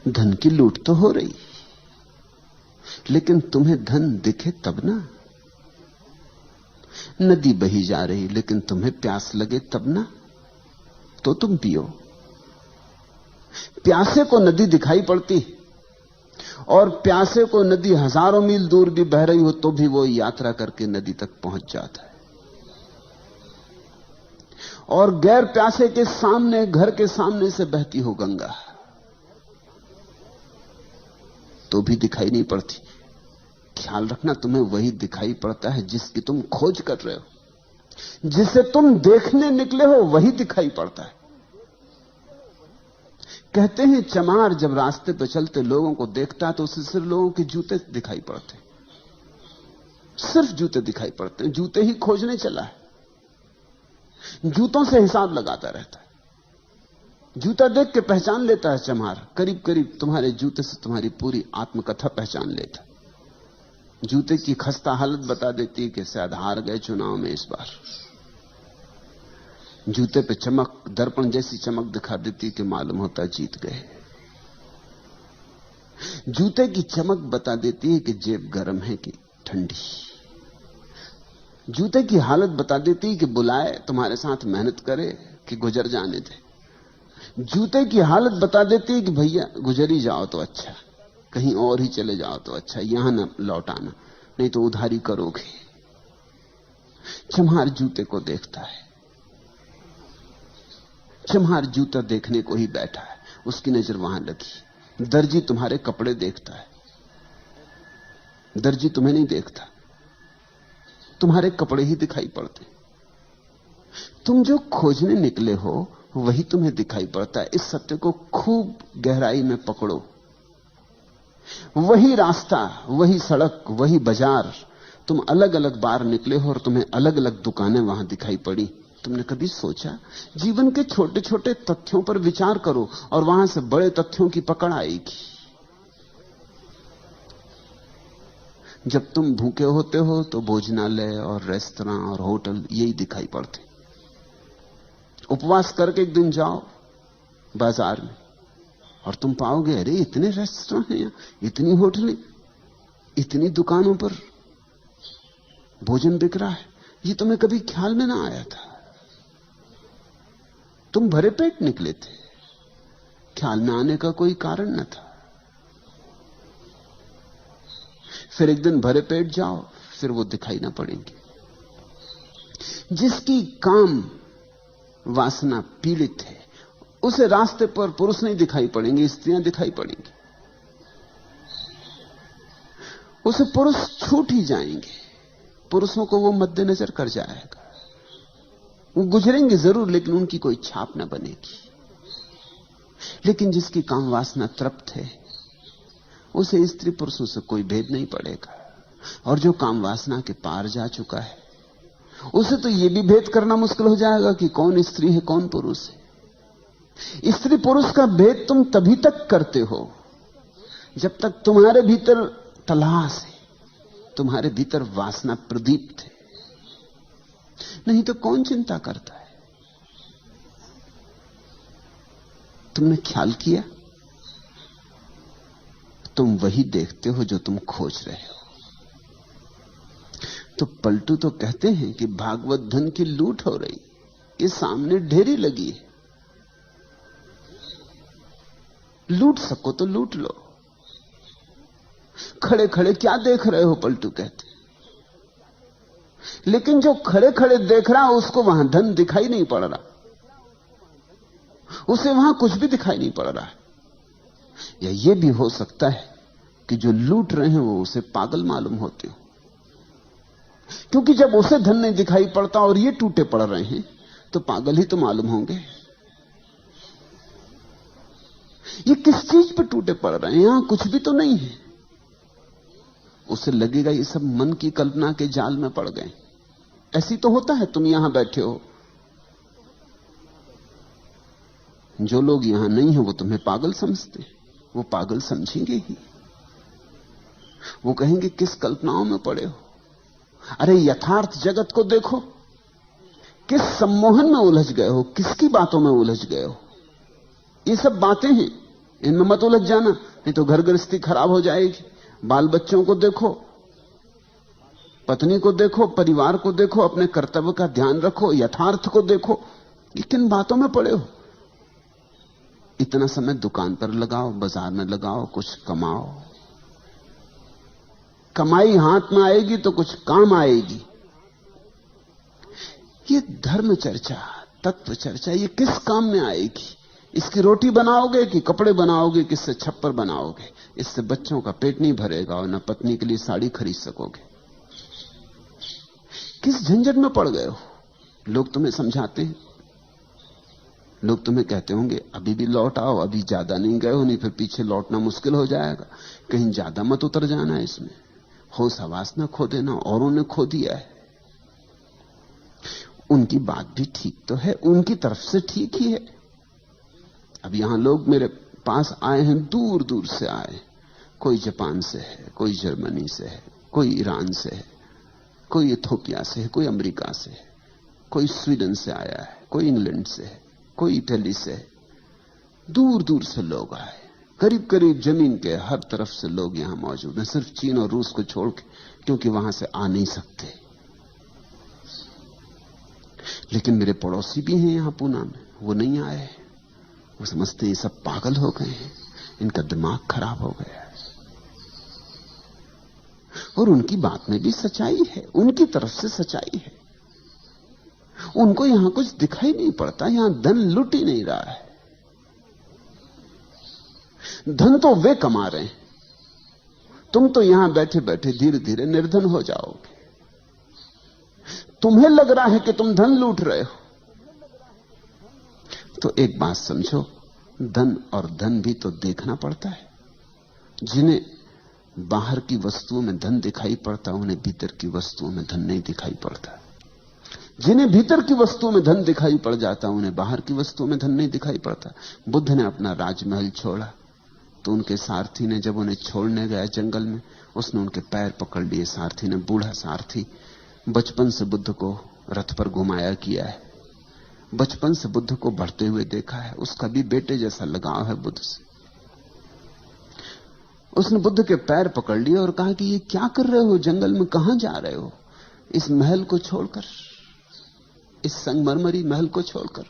धन की लूट तो हो रही, लेकिन तुम्हें धन दिखे तब ना। नदी बही जा रही लेकिन तुम्हें प्यास लगे तब ना, तो तुम पियो। प्यासे को नदी दिखाई पड़ती, और प्यासे को नदी हजारों मील दूर भी बह रही हो तो भी वो यात्रा करके नदी तक पहुंच जाता है। और गैर प्यासे के सामने, घर के सामने से बहती हो गंगा तो भी दिखाई नहीं पड़ती। ख्याल रखना, तुम्हें वही दिखाई पड़ता है जिसकी तुम खोज कर रहे हो। जिसे तुम देखने निकले हो वही दिखाई पड़ता है। कहते हैं चमार जब रास्ते पर चलते लोगों को देखता है तो उसे सिर्फ लोगों के जूते दिखाई पड़ते, सिर्फ जूते दिखाई पड़ते हैं। जूते ही खोजने चला है, जूतों से हिसाब लगाता रहता है। जूता देख के पहचान लेता है चमार, करीब करीब तुम्हारे जूते से तुम्हारी पूरी आत्मकथा पहचान लेता। जूते की खस्ता हालत बता देती है कि शायद हार गए चुनाव में इस बार। जूते पे चमक, दर्पण जैसी चमक दिखा देती कि मालूम होता जीत गए। जूते की चमक बता देती है कि जेब गर्म है कि ठंडी। जूते की हालत बता देती है कि बुलाए तुम्हारे साथ मेहनत करे कि गुजर जाने दे। जूते की हालत बता देती है कि भैया गुजर ही जाओ तो अच्छा, कहीं और ही चले जाओ तो अच्छा, यहां ना लौट आना, नहीं तो उधारी करोगे। चम्हार जूते को देखता है। चम्हार जूता देखने को ही बैठा है, उसकी नजर वहां लगी। दर्जी तुम्हारे कपड़े देखता है, दर्जी तुम्हें नहीं देखता, तुम्हारे कपड़े ही दिखाई पड़ते। तुम जो खोजने निकले हो वही तुम्हें दिखाई पड़ता है। इस सत्य को खूब गहराई में पकड़ो। वही रास्ता, वही सड़क, वही बाजार, तुम अलग अलग बार निकले हो और तुम्हें अलग अलग दुकानें वहां दिखाई पड़ी। तुमने कभी सोचा? जीवन के छोटे छोटे तथ्यों पर विचार करो और वहां से बड़े तथ्यों की पकड़ आएगी। जब तुम भूखे होते हो तो भोजनालय और रेस्तरां और होटल यही दिखाई पड़ते। उपवास करके एक दिन जाओ बाजार में और तुम पाओगे अरे इतने रेस्तरां हैं यहां, इतनी होटलें, इतनी दुकानों पर भोजन बिक रहा है। ये तुम्हें कभी ख्याल में ना आया था। तुम भरे पेट निकले थे, ख्याल में आने का कोई कारण न था। फिर एक दिन भरे पेट जाओ, फिर वो दिखाई ना पड़ेंगे। जिसकी काम वासना पीड़ित है उसे रास्ते पर पुरुष नहीं दिखाई पड़ेंगे, स्त्रियां दिखाई पड़ेंगी। उसे पुरुष छूट ही जाएंगे, पुरुषों को वो मद्देनजर कर जाएगा। वो गुजरेंगे जरूर लेकिन उनकी कोई छाप ना बनेगी। लेकिन जिसकी काम वासना तृप्त है उसे स्त्री पुरुषों से कोई भेद नहीं पड़ेगा। और जो काम वासना के पार जा चुका है उसे तो यह भी भेद करना मुश्किल हो जाएगा कि कौन स्त्री है कौन पुरुष है। स्त्री पुरुष का भेद तुम तभी तक करते हो जब तक तुम्हारे भीतर तलाश है, तुम्हारे भीतर वासना प्रदीप्त है। नहीं तो कौन चिंता करता है? तुमने ख्याल किया? तुम वही देखते हो जो तुम खोज रहे हो। तो पलटू तो कहते हैं कि भागवत धन की लूट हो रही, ये सामने ढेरी लगी है, लूट सको तो लूट लो। खड़े खड़े क्या देख रहे हो? पलटू कहते। लेकिन जो खड़े खड़े देख रहा है उसको वहां धन दिखाई नहीं पड़ रहा, उसे वहां कुछ भी दिखाई नहीं पड़ रहा है। या यह भी हो सकता है कि जो लूट रहे हैं वो उसे पागल मालूम होते हो, क्योंकि जब उसे धन नहीं दिखाई पड़ता और ये टूटे पड़ रहे हैं तो पागल ही तो मालूम होंगे। ये किस चीज पर टूटे पड़ रहे हैं? यहां कुछ भी तो नहीं है। उसे लगेगा ये सब मन की कल्पना के जाल में पड़ गए। ऐसी तो होता है, तुम यहां बैठे हो, जो लोग यहां नहीं है वो तुम्हें पागल समझते, वो पागल समझेंगे ही। वो कहेंगे किस कल्पनाओं में पड़े हो। अरे यथार्थ जगत को देखो, किस सम्मोहन में उलझ गए हो, किसकी बातों में उलझ गए हो। ये सब बातें हैं, इनमें मत उलझ जाना, नहीं तो घर गृहस्थी खराब हो जाएगी। बाल बच्चों को देखो, पत्नी को देखो, परिवार को देखो, अपने कर्तव्य का ध्यान रखो, यथार्थ को देखो। ये किन बातों में पड़े हो? इतना समय दुकान पर लगाओ, बाजार में लगाओ, कुछ कमाओ। कमाई हाथ में आएगी तो कुछ काम आएगी। ये धर्म चर्चा, तत्व चर्चा, ये किस काम में आएगी? इसकी रोटी बनाओगे कि कपड़े बनाओगे, किससे छप्पर बनाओगे? इससे बच्चों का पेट नहीं भरेगा और न पत्नी के लिए साड़ी खरीद सकोगे। किस झंझट में पड़ गए हो? लोग तुम्हें समझाते हैं, लोग तुम्हें कहते होंगे अभी भी लौट आओ, अभी ज्यादा नहीं गए हो, नहीं फिर पीछे लौटना मुश्किल हो जाएगा, कहीं ज्यादा मत उतर जाना इसमें, होश हवास ना खो देना, औरों ने खो दिया है। उनकी बात भी ठीक तो है, उनकी तरफ से ठीक ही है। अब यहां लोग मेरे पास आए हैं, दूर दूर से आए, कोई जापान से है, कोई जर्मनी से है, कोई ईरान से है, कोई इथोपिया से है, कोई अमेरिका से है, कोई स्वीडन से आया है, कोई इंग्लैंड से है, कोई इटली से है। दूर दूर से लोग आए, करीब करीब जमीन के हर तरफ से लोग यहां मौजूद हैं, सिर्फ चीन और रूस को छोड़ के, क्योंकि वहां से आ नहीं सकते। लेकिन मेरे पड़ोसी भी हैं यहां पूना में, वो नहीं आए। वो समझते हैं सब पागल हो गए हैं, इनका दिमाग खराब हो गया है। और उनकी बात में भी सच्चाई है, उनकी तरफ से सच्चाई है। उनको यहां कुछ दिखाई नहीं पड़ता, यहां धन लुट ही नहीं रहा है। धन तो वे कमा रहे हैं, तुम तो यहां बैठे बैठे धीरे धीरे निर्धन हो जाओगे। तुम्हें लग रहा है कि तुम धन लूट रहे हो। तो एक बात समझो, धन और धन भी तो देखना पड़ता है। जिन्हें बाहर की वस्तुओं में धन दिखाई पड़ता, उन्हें भीतर की वस्तुओं में धन नहीं दिखाई पड़ता। जिन्हें भीतर की वस्तुओं में धन दिखाई पड़ जाता, उन्हें बाहर की वस्तुओं में धन नहीं दिखाई पड़ता। बुद्ध ने अपना राजमहल छोड़ा तो उनके सारथी ने, जब उन्हें छोड़ने गया जंगल में, उसने उनके पैर पकड़ लिए। सारथी ने, बूढ़ा सारथी, बचपन से बुद्ध को रथ पर घुमाया किया है, बचपन से बुद्ध को बढ़ते हुए देखा है, उसका भी बेटे जैसा लगाव है बुद्ध से। उसने बुद्ध के पैर पकड़ लिए और कहा कि ये क्या कर रहे हो, जंगल में कहां जा रहे हो? इस महल को छोड़कर, इस संगमरमरी महल को छोड़कर,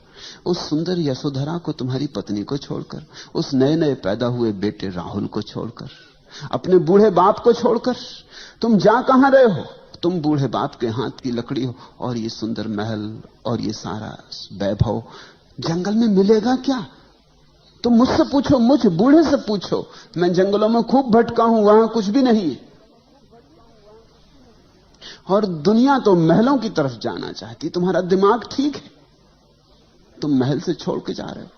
उस सुंदर यशोधरा को, तुम्हारी पत्नी को छोड़कर, उस नए नए पैदा हुए बेटे राहुल को छोड़कर, अपने बूढ़े बाप को छोड़कर तुम जा कहां रहे हो? तुम बूढ़े बाप के हाथ की लकड़ी हो, और ये सुंदर महल और ये सारा वैभव जंगल में मिलेगा क्या? तुम मुझसे पूछो, मुझ बूढ़े से पूछो, मैं जंगलों में खूब भटका हूं, वहां कुछ भी नहीं है। और दुनिया तो महलों की तरफ जाना चाहती। तुम्हारा दिमाग ठीक है, तुम महल से छोड़ के जा रहे हो।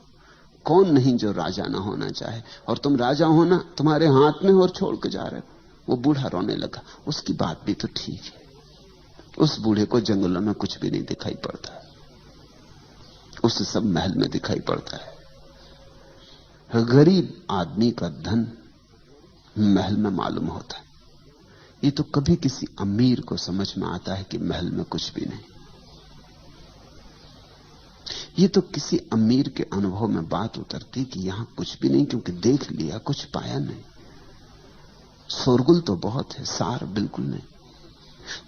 कौन नहीं जो राजा ना होना चाहे, और तुम राजा होना तुम्हारे हाथ में और छोड़ के जा रहे हो। वो बूढ़ा रोने लगा। उसकी बात भी तो ठीक है, उस बूढ़े को जंगलों में कुछ भी नहीं दिखाई पड़ता, उसे सब महल में दिखाई पड़ता है। गरीब आदमी का धन महल में मालूम होता है। ये तो कभी किसी अमीर को समझ में आता है कि महल में कुछ भी नहीं। ये तो किसी अमीर के अनुभव में बात उतरती कि यहां कुछ भी नहीं, क्योंकि देख लिया, कुछ पाया नहीं। शोरगुल तो बहुत है, सार बिल्कुल नहीं।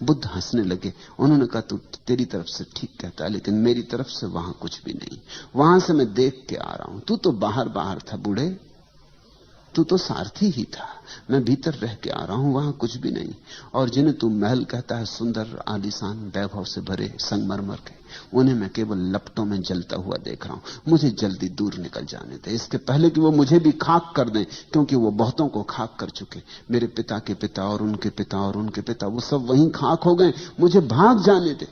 बुद्ध हंसने लगे। उन्होंने कहा, तू तेरी तरफ से ठीक कहता है, लेकिन मेरी तरफ से वहां कुछ भी नहीं। वहां से मैं देख के आ रहा हूं। तू तो बाहर बाहर था बूढ़े, तू तो सारथी ही था। मैं भीतर रह के आ रहा हूं, वहां कुछ भी नहीं। और जिन्हें तू महल कहता है, सुंदर आलीशान वैभव से भरे संगमरमर के, उन्हें मैं केवल लपटों में जलता हुआ देख रहा हूं। मुझे जल्दी दूर निकल जाने दे, इसके पहले कि वो मुझे भी खाक कर दें, क्योंकि वो बहुतों को खाक कर चुके। मेरे पिता के पिता और उनके पिता और उनके पिता, वो सब वहीं खाक हो गए। मुझे भाग जाने दे।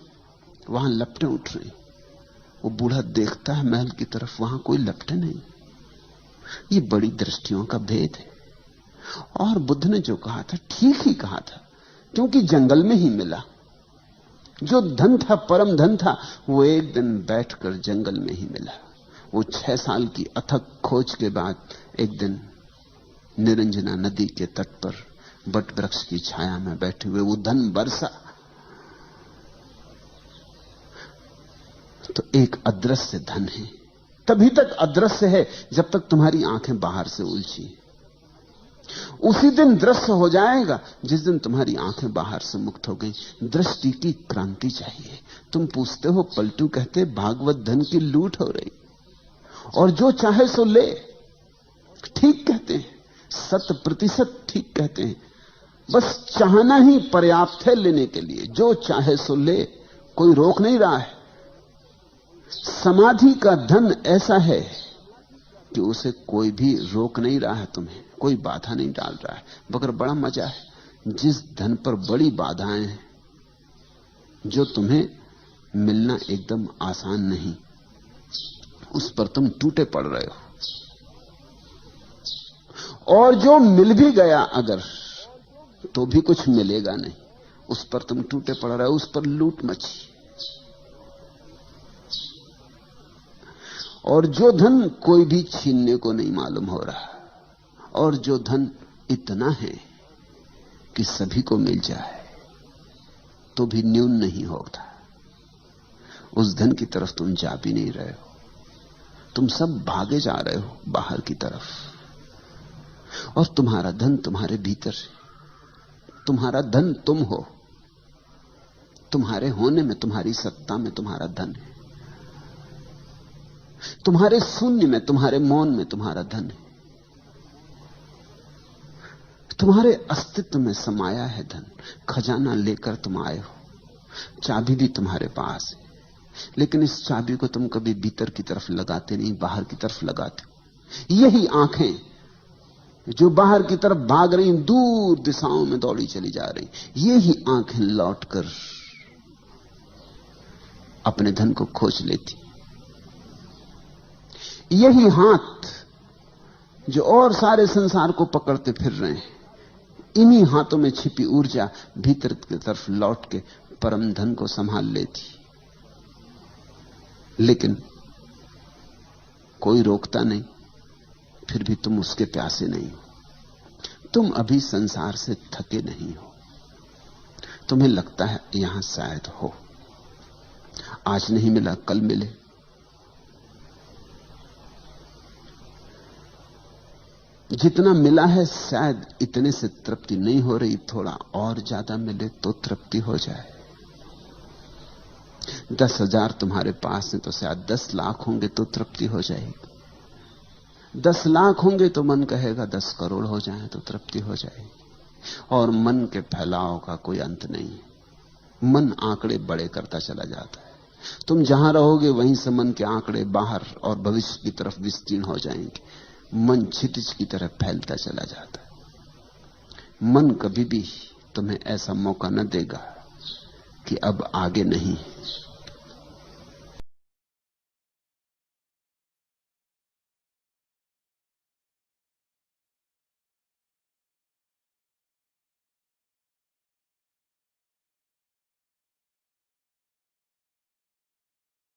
वहां लपटें उठ रही। वो बूढ़ा देखता है महल की तरफ, वहां कोई लपटें नहीं। ये बड़ी दृष्टियों का भेद है। और बुद्ध ने जो कहा था ठीक ही कहा था, क्योंकि जंगल में ही मिला। जो धन था, परम धन था, वो एक दिन बैठकर जंगल में ही मिला। वो 6 साल की अथक खोज के बाद एक दिन निरंजना नदी के तट पर बट वृक्ष की छाया में बैठे हुए वो धन बरसा। तो एक अदृश्य धन है तभी तक अदृश्य है जब तक तुम्हारी आंखें बाहर से उलझी। उसी दिन दृश्य हो जाएगा जिस दिन तुम्हारी आंखें बाहर से मुक्त हो गई। दृष्टि की क्रांति चाहिए। तुम पूछते हो, पलटू कहते भागवत धन की लूट हो रही और जो चाहे सो ले। ठीक कहते हैं, 100% ठीक कहते हैं। बस चाहना ही पर्याप्त है लेने के लिए। जो चाहे सो ले, कोई रोक नहीं रहा है। समाधि का धन ऐसा है कि उसे कोई भी रोक नहीं रहा है, तुम्हें कोई बाधा नहीं डाल रहा है। मगर बड़ा मजा है, जिस धन पर बड़ी बाधाएं हैं, जो तुम्हें मिलना एकदम आसान नहीं, उस पर तुम टूटे पड़ रहे हो। और जो मिल भी गया अगर, तो भी कुछ मिलेगा नहीं, उस पर तुम टूटे पड़ रहे हो, उस पर लूट मची। और जो धन कोई भी छीनने को नहीं मालूम हो रहा, और जो धन इतना है कि सभी को मिल जाए तो भी न्यून नहीं होता, उस धन की तरफ तुम जा भी नहीं रहे हो। तुम सब भागे जा रहे हो बाहर की तरफ, और तुम्हारा धन तुम्हारे भीतर है। तुम्हारा धन तुम हो। तुम्हारे होने में, तुम्हारी सत्ता में तुम्हारा धन है। तुम्हारे शून्य में, तुम्हारे मौन में तुम्हारा धन है। तुम्हारे अस्तित्व में समाया है धन। खजाना लेकर तुम आए हो, चाबी भी तुम्हारे पास है, लेकिन इस चाबी को तुम कभी भीतर की तरफ लगाते नहीं, बाहर की तरफ लगाते हो। यही आंखें जो बाहर की तरफ भाग रही, दूर दिशाओं में दौड़ी चली जा रही, यही आंखें लौटकर अपने धन को खोज लेती। यही हाथ जो और सारे संसार को पकड़ते फिर रहे हैं, इन्हीं हाथों में छिपी ऊर्जा भीतर की तरफ लौट के परम धन को संभाल लेती। लेकिन कोई रोकता नहीं, फिर भी तुम उसके प्यासे नहीं हो। तुम अभी संसार से थके नहीं हो। तुम्हें लगता है यहां शायद हो, आज नहीं मिला कल मिले। जितना मिला है शायद इतने से तृप्ति नहीं हो रही, थोड़ा और ज्यादा मिले तो तृप्ति हो जाए। 10,000 तुम्हारे पास है तो शायद 10 लाख होंगे तो तृप्ति हो जाएगी। 10 लाख होंगे तो मन कहेगा 10 करोड़ हो जाए तो तृप्ति हो जाएगी। और मन के फैलाव का कोई अंत नहीं है। मन आंकड़े बड़े करता चला जाता है। तुम जहां रहोगे वहीं से मन के आंकड़े बाहर और भविष्य की तरफ विस्तीर्ण हो जाएंगे। मन क्षितिज की तरह फैलता चला जाता है। मन कभी भी तुम्हें ऐसा मौका न देगा कि अब आगे नहीं।